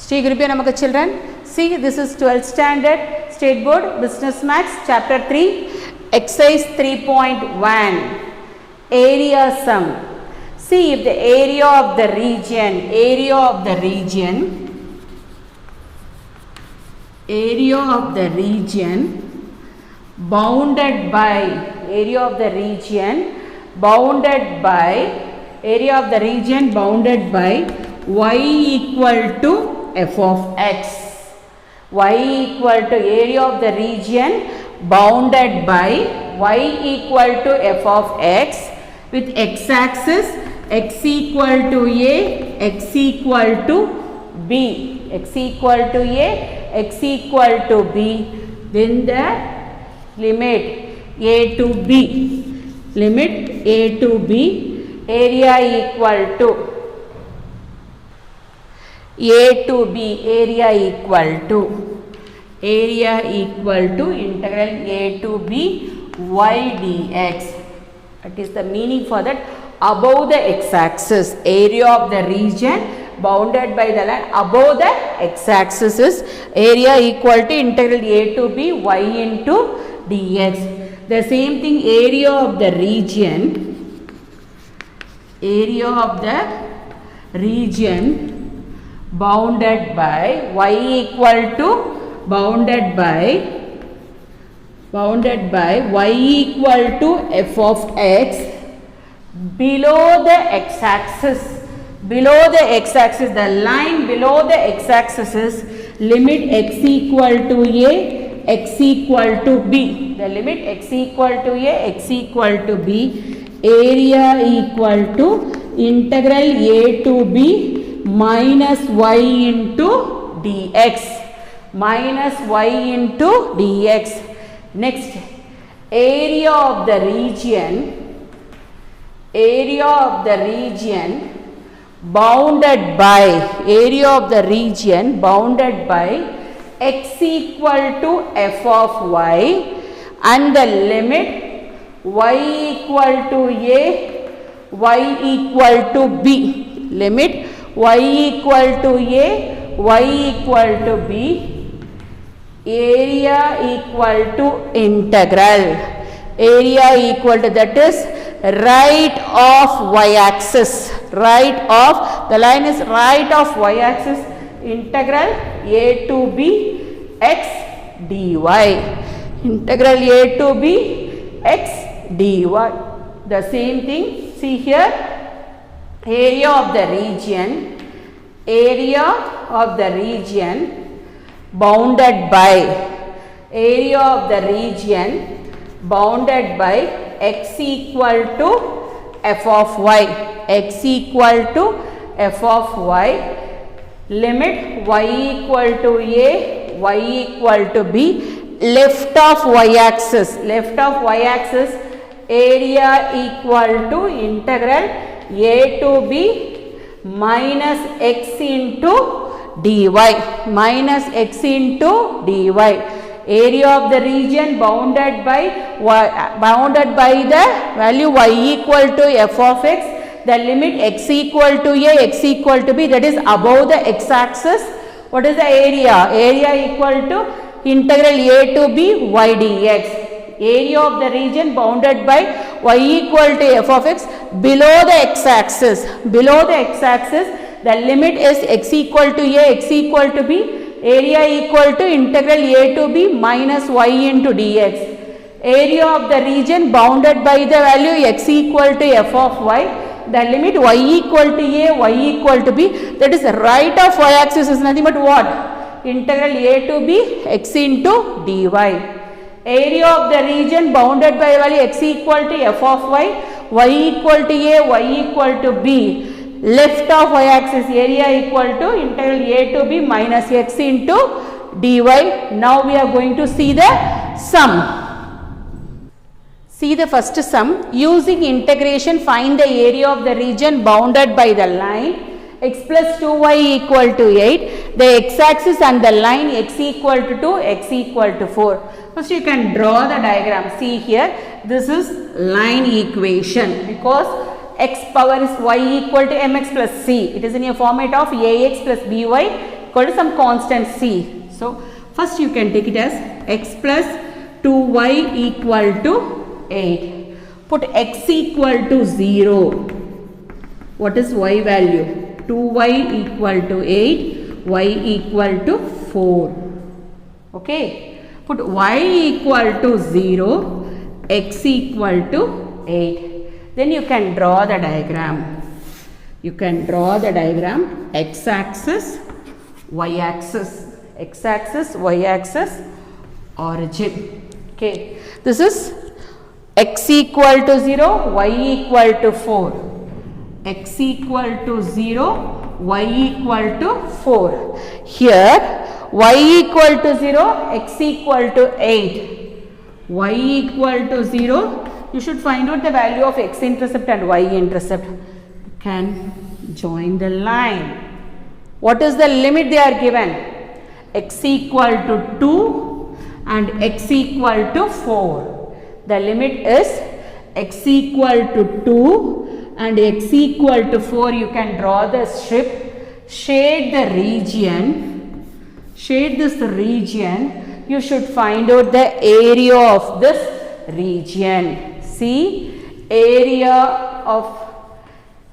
Shri Gurubhyo Namaha children. See, this is 12th standard State Board Business Maths chapter 3 exercise 3.1 area sum. See, if the area of the region bounded by y equal to f of x. Y equal to area of the region bounded by y equal to f of x with x axis x equal to a, x equal to b, x equal to a, x equal to b, then the limit a to b, area equal to integral a to b y dx. That is the meaning for that. Above the x-axis, area of the region bounded by the line above the x-axis is area equal to integral a to b y into dx. The same thing, area of the region bounded by y equal to y equal to f of x below the x-axis, the line below the x-axis is limit x equal to a, x equal to b, the limit x equal to a, x equal to b, area equal to integral a to b minus y into dx, Next, area of the region bounded by x equal to f of y and the limit y equal to a, y equal to b, area equal to integral, that is right of y-axis, the line is right of y-axis, integral a to b x dy, The same thing, see here, area of the region bounded by x equal to f of y, limit y equal to a, y equal to b, left of y-axis, area equal to integral a to b minus x into dy, area of the region bounded by the value y equal to f of x, the limit x equal to a, x equal to b, that is above the x-axis. What is the area? Area equal to integral a to b y dx. Area of the region bounded by y equal to f of x below the x-axis, the limit is x equal to a, x equal to b, area equal to integral a to b minus y into dx. Area of the region bounded by the value x equal to f of y, the limit y equal to a, y equal to b, that is right of y-axis is nothing but what? Integral a to b x into dy. Area of the region bounded by value x equal to f of y, y equal to a, y equal to b, left of y-axis area equal to integral a to b minus x into dy. Now we are going to see the sum. See the first sum. Using integration, find the area of the region bounded by the line x plus 2y equal to 8, the x-axis and the line x equal to 2, x equal to 4. First you can draw the diagram. See here, this is line equation because x power is y equal to mx plus c. It is in a format of ax plus by equal to some constant c. So first you can take it as x plus 2y equal to 8. Put x equal to 0. What is y value? 2y equal to 8, y equal to 4. Okay. Put y equal to 0, x equal to 8. Then you can draw the diagram. You can draw the diagram x-axis, y-axis, x-axis, y-axis, origin. Okay. This is x equal to 0, y equal to 4. X equal to 0, y equal to 4. Here y equal to 0, x equal to 8. Y equal to 0, you should find out the value of x-intercept and y-intercept. You can join the line. What is the limit they are given? X equal to 2 and x equal to 4. The limit is x equal to 2 and x equal to 4. You can draw the strip, shade the region. Shade this region, you should find out the area of this region. See, area of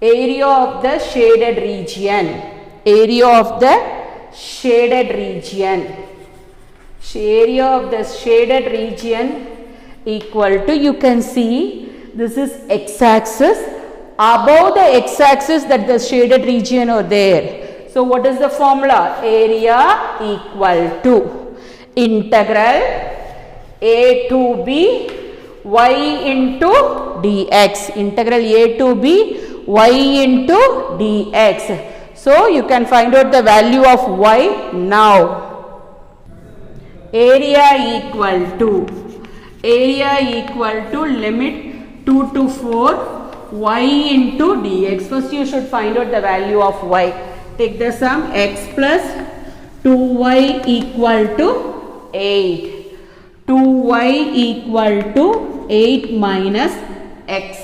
the shaded region. Area of the shaded region. Area of the shaded region equal to, you can see, this is x-axis. Above the x-axis, that the shaded region are there. So what is the formula? Area equal to integral a to b y into dx. Integral a to b y into dx. So you can find out the value of y now. Area equal to limit 2 to 4 y into dx. First you should find out the value of y. Take the sum, x plus 2y equal to 8. 2y equal to 8 minus x.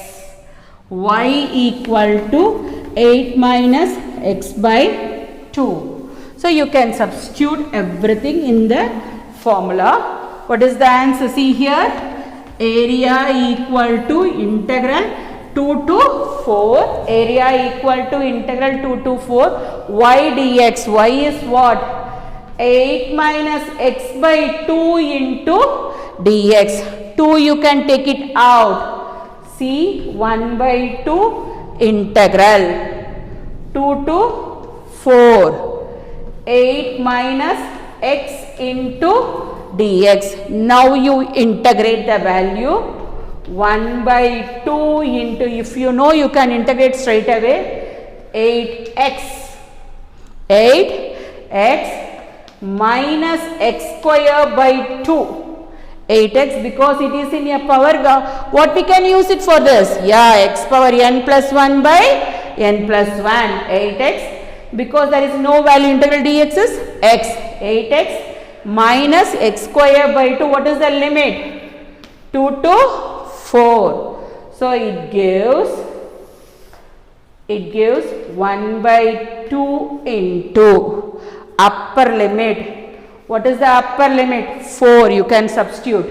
Y equal to 8 minus x by 2. So you can substitute everything in the formula. What is the answer? See here, area equal to integral 2 to 4, area equal to integral 2 to 4, y dx. Y is what? 8 minus x by 2 into dx. 2 you can take it out. See, 1 by 2 integral 2 to 4. 8 minus x into dx. Now you integrate the value. 1 by 2 into, if you know, you can integrate straight away. 8x. 8x minus x square by 2. 8x, because it is in a power, what we can use it for this? Yeah, x power n plus 1 by n plus 1. 8x, because there is no value, integral dx is x. 8x minus x square by 2. What is the limit? 2 to 4. So it gives 1 by 2 into upper limit. What is the upper limit? 4. You can substitute.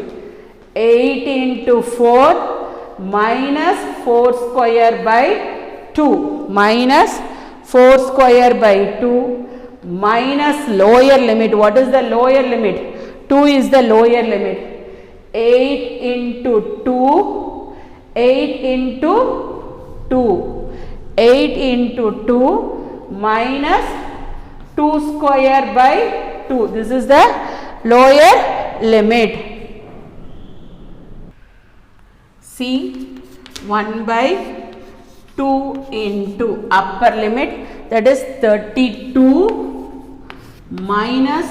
8 into 4 minus 4 square by 2. Minus 4 square by 2 minus lower limit. What is the lower limit? 2 is the lower limit. 8 into 2, 8 into 2, 8 into 2 minus 2 square by 2. This is the lower limit. See, 1 by 2 into upper limit, that is 32 minus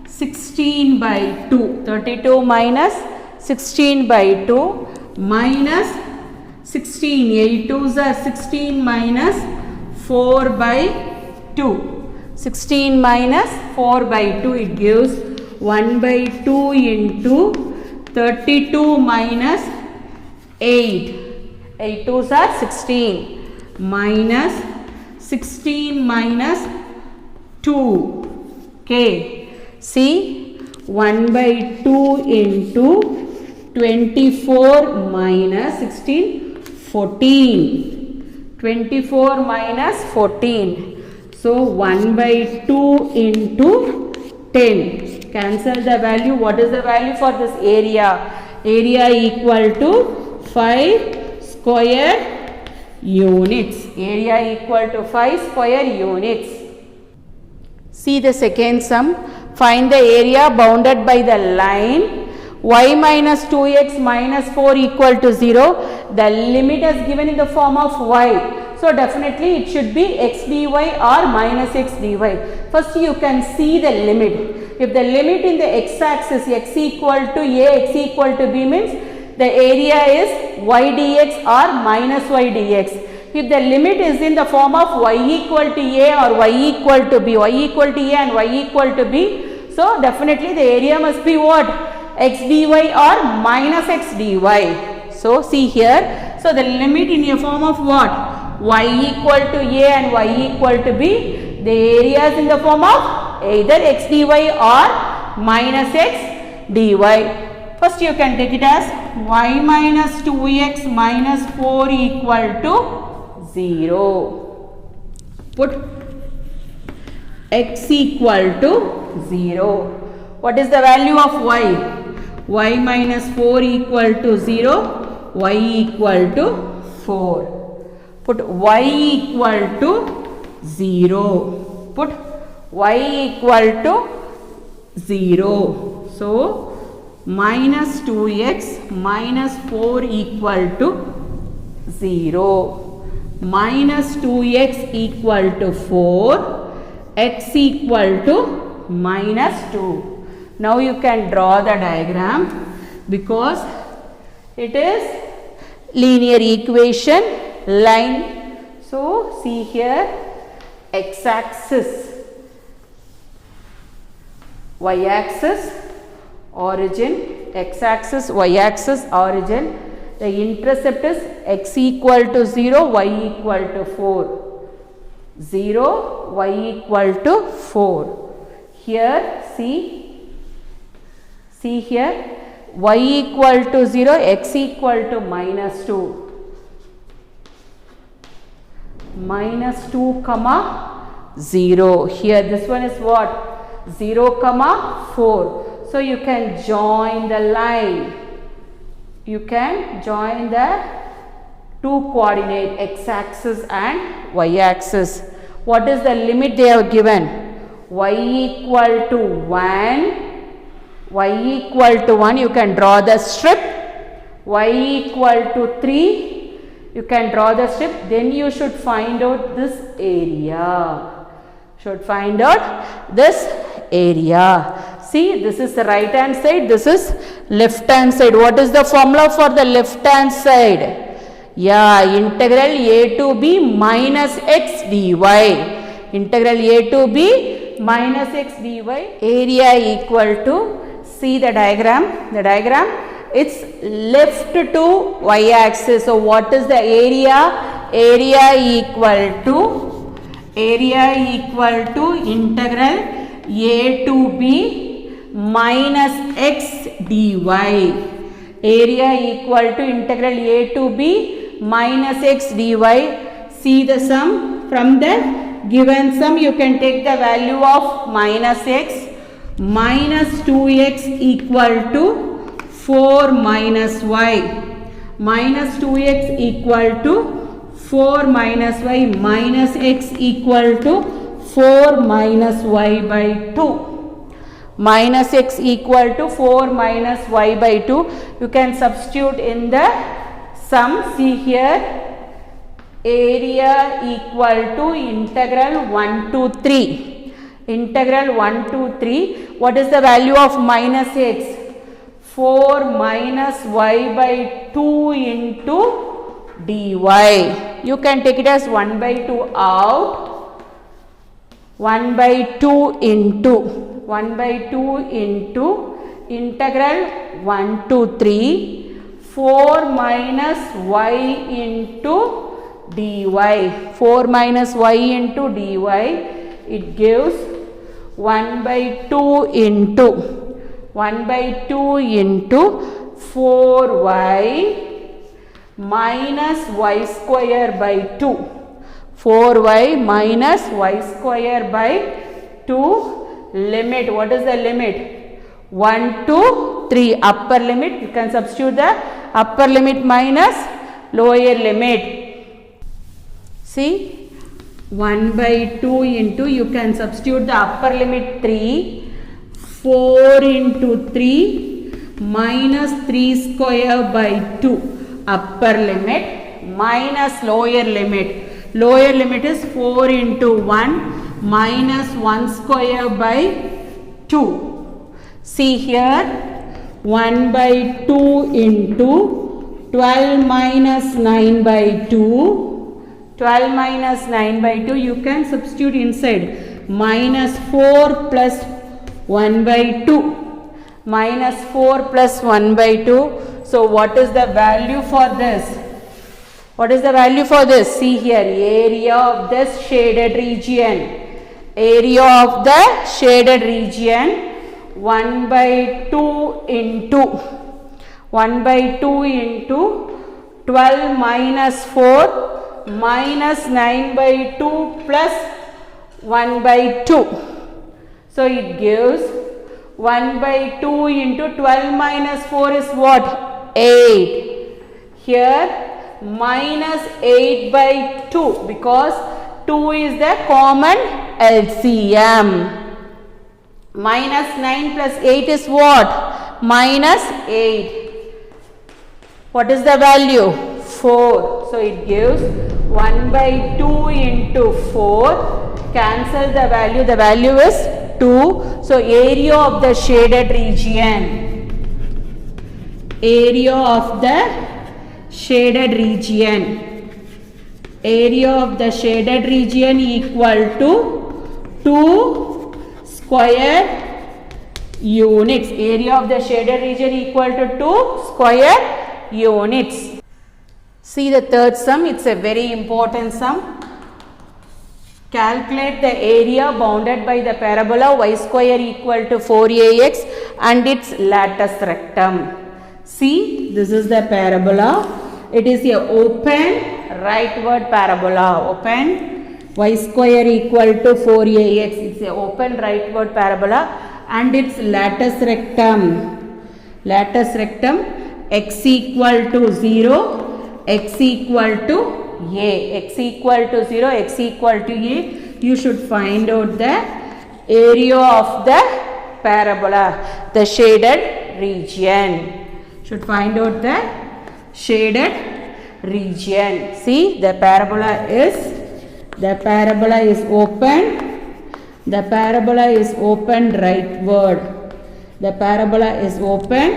16 by 2. 32 minus 16 by 2 minus 16. 8 2s are 16 minus 4 by 2. 16 minus 4 by 2, it gives 1 by 2 into 32 minus 8. 8 2s are 16 minus 16 minus 2 k. See, 1 by 2 into 24 minus 16, 14. 24 minus 14. So, 1 by 2 into 10. Cancel the value. What is the value for this area? Area equal to 5 square units. Area equal to 5 square units. See the second sum. Find the area bounded by the line y minus 2x minus 4 equal to 0. The limit is given in the form of y. So, definitely it should be x dy or minus x dy. First you can see the limit. If the limit in the x axis x equal to a, x equal to b means the area is y dx or minus y dx. If the limit is in the form of y equal to a or y equal to b, y equal to a and y equal to b, so definitely the area must be what? X dy or minus x dy. So, see here. So, the limit in a form of what? Y equal to a and y equal to b. The area is in the form of either x dy or minus x dy. First you can take it as y minus 2x minus 4 equal to 0. Put x equal to 0. What is the value of y? Y minus 4 equal to 0, y equal to 4. Put y equal to 0. Put y equal to 0. So, minus 2x minus 4 equal to 0. Minus 2x equal to 4. X equal to minus 2. Now you can draw the diagram because it is linear equation line. So, see here x axis, y axis, origin, x axis, y axis, origin. The intercept is x equal to 0, y equal to 4. 0, y equal to 4. Here, see here, y equal to 0, x equal to minus 2. Minus 2 comma 0. Here this one is what? 0 comma 4. So, you can join the line. You can join the two coordinate x axis and y axis. What is the limit they have given? Y equal to 1. Y equal to 1, you can draw the strip. Y equal to 3. You can draw the strip, then you should find out this area. Should find out this area. See, this is the right hand side, this is left hand side. What is the formula for the left hand side? Yeah, integral a to b minus x dy. Integral a to b minus x dy. Area equal to, see the diagram. The diagram, it's left to y axis. So, what is the area? Area equal to integral a to b minus x dy. Area equal to integral a to b minus x dy. See the sum. From the given sum, you can take the value of minus x. Minus 2x equal to 4 minus y. Minus 2x equal to 4 minus y minus x equal to 4 minus y by 2. Minus x equal to 4 minus y by 2. You can substitute in the sum. See here. Area equal to integral 1 to 3. Integral 1 to 3. What is the value of minus x? 4 minus y by 2 into dy. You can take it as 1 by 2 out. 1 by 2 into integral 1 to 3. 4 minus y into dy. 4 minus y into dy. It gives 1 by 2 into 1 by 2 into 4y minus y square by 2. 4y minus y square by 2. Limit, what is the limit? 1 to 3, upper limit. You can substitute the upper limit minus lower limit. See, 1 by 2 into, you can substitute the upper limit 3, 4 into 3 minus 3 square by 2, upper limit minus lower limit. Lower limit is 4 into 1 minus 1 square by 2. See here, 1 by 2 into 12 minus 9 by 2. 12 minus 9 by 2, you can substitute inside. Minus 4 plus 1 by 2. Minus 4 plus 1 by 2. So what is the value for this? What is the value for this? See here, area of this shaded region. Area of the shaded region, 1 by 2 into 1 by 2 into 12 minus 4 minus 9 by 2 plus 1 by 2. So it gives 1 by 2 into 12 minus 4 is what? 8. Here minus 8 by 2, because 2 is the common LCM. Minus 9 plus 8 is what? Minus 8. What is the value? 4. So it gives 1 by 2 into 4. Cancel the value. The value is 2. So area of the shaded region. Area of the shaded region. Area of the shaded region equal to 2 square units. Area of the shaded region equal to 2 square units. See the third sum, it's a very important sum. Calculate the area bounded by the parabola y square equal to 4ax and its latus rectum. See, this is the parabola. It is a open rightward parabola. Open, y square equal to 4ax. It's a open rightward parabola and its latus rectum. Latus rectum, x equal to 0, x equal to a. X equal to 0, x equal to a. You should find out the area of the parabola, the shaded region. Should find out the shaded region. See, the parabola is open. The parabola is open rightward. The parabola is open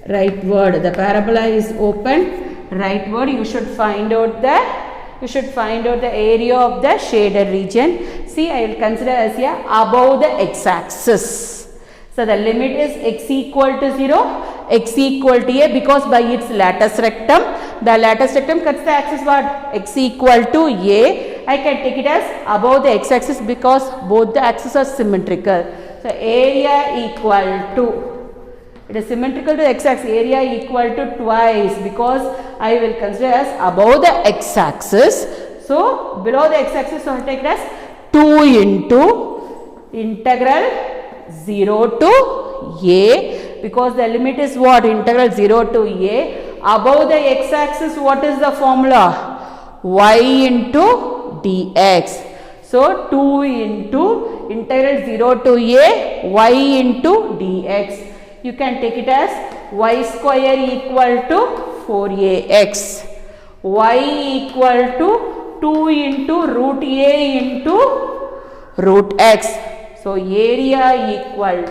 rightward. The parabola is open rightward. You should find out the area of the shaded region. See, I will consider as a above the x-axis. So the limit is x equal to 0, x equal to a, because by its latus rectum, the latus rectum cuts the axis what? X equal to a. I can take it as above the x-axis because both the axes are symmetrical. So area equal to, it is symmetrical to the x-axis, area equal to twice, because I will consider as above the x-axis. So below the x-axis, so I take it as 2 into integral 0 to a, because the limit is what? Integral 0 to a. Above the x-axis, what is the formula? Y into dx. So 2 into integral 0 to a, y into dx. You can take it as y square equal to 4ax. Y equal to 2 into root a into root x. So area equal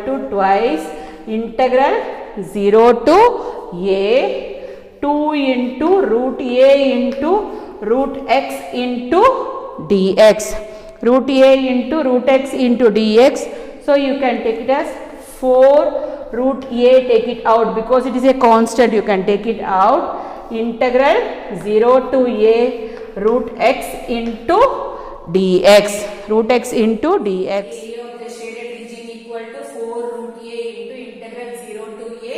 to twice integral 0 to a, 2 into root a into root x into dx. Root a into root x into dx. So you can take it as 4 root a, take it out because it is a constant, you can take it out. Integral 0 to a root x into dx. Root x into dx. Area of the shaded region equal to 4 root a into integral 0 to a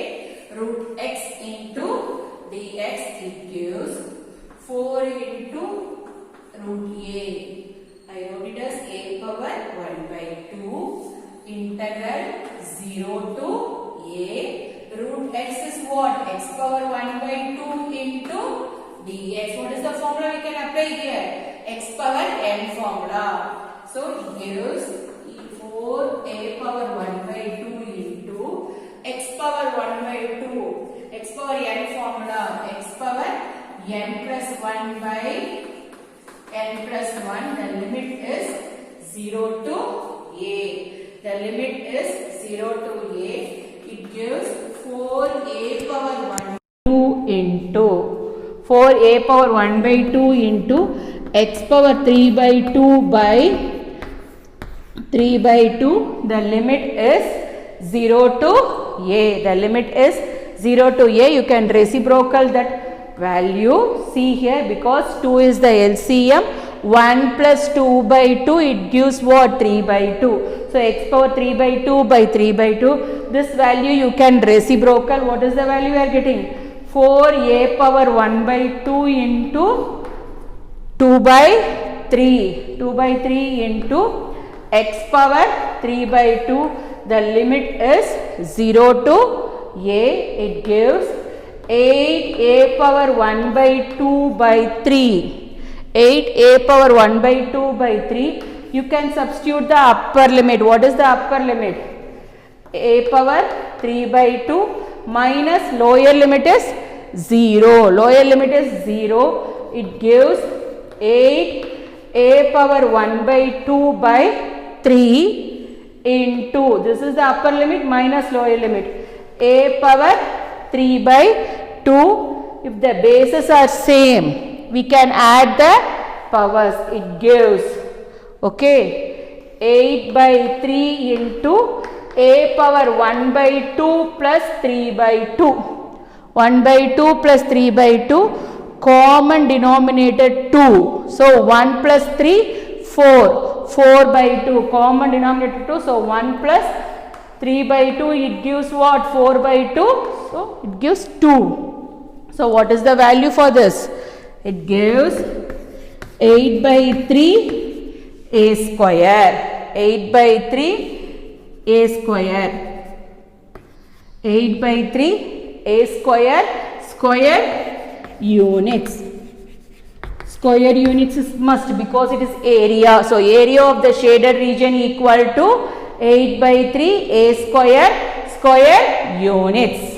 root x into dx. It gives 4 into root a. I wrote it as a power 1 by 2 integral 0 to a. Root x is what? X power 1 by 2 into dx. What is the formula we can apply here? X power n formula. So it gives 4a power 1 by 2 into x power 1 by 2. X power n formula. X power n plus 1 by n plus 1. The limit is 0 to a. The limit is 0 to a. It gives 4a power 1 2 into 4a power 1 by 2 into x power 3 by 2 by 3 by 2. The limit is 0 to a. The limit is 0 to a. You can reciprocal that value. See here, because 2 is the LCM. 1 plus 2 by 2, it gives what? 3 by 2. So x power 3 by 2 by 3 by 2. This value you can reciprocal. What is the value you are getting? 4a power 1 by 2 into 2 by 3. 2 by 3 into x power 3 by 2. The limit is 0 to a. It gives 8a power 1 by 2 by 3. 8a power 1 by 2 by 3. You can substitute the upper limit. What is the upper limit? A power 3 by 2 minus lower limit is 0. Lower limit is 0. It gives 8a power 1 by 2 by 3 into, this is the upper limit minus lower limit, a power 3 by 2. If the bases are same, we can add the powers. It gives, okay, 8 by 3 into a power 1 by 2 plus 3 by 2. 1 by 2 plus 3 by 2, common denominator 2. So 1 plus 3, 4. 4 by 2, common denominator 2. So 1 plus 3 by 2, it gives what? 4 by 2. So it gives 2. So what is the value for this? It gives 8 by 3 a square. 8 by 3 a square. 8 by 3 a square. Square units. Square units is must because it is area. So area of the shaded region equal to 8 by 3 a square. Square units.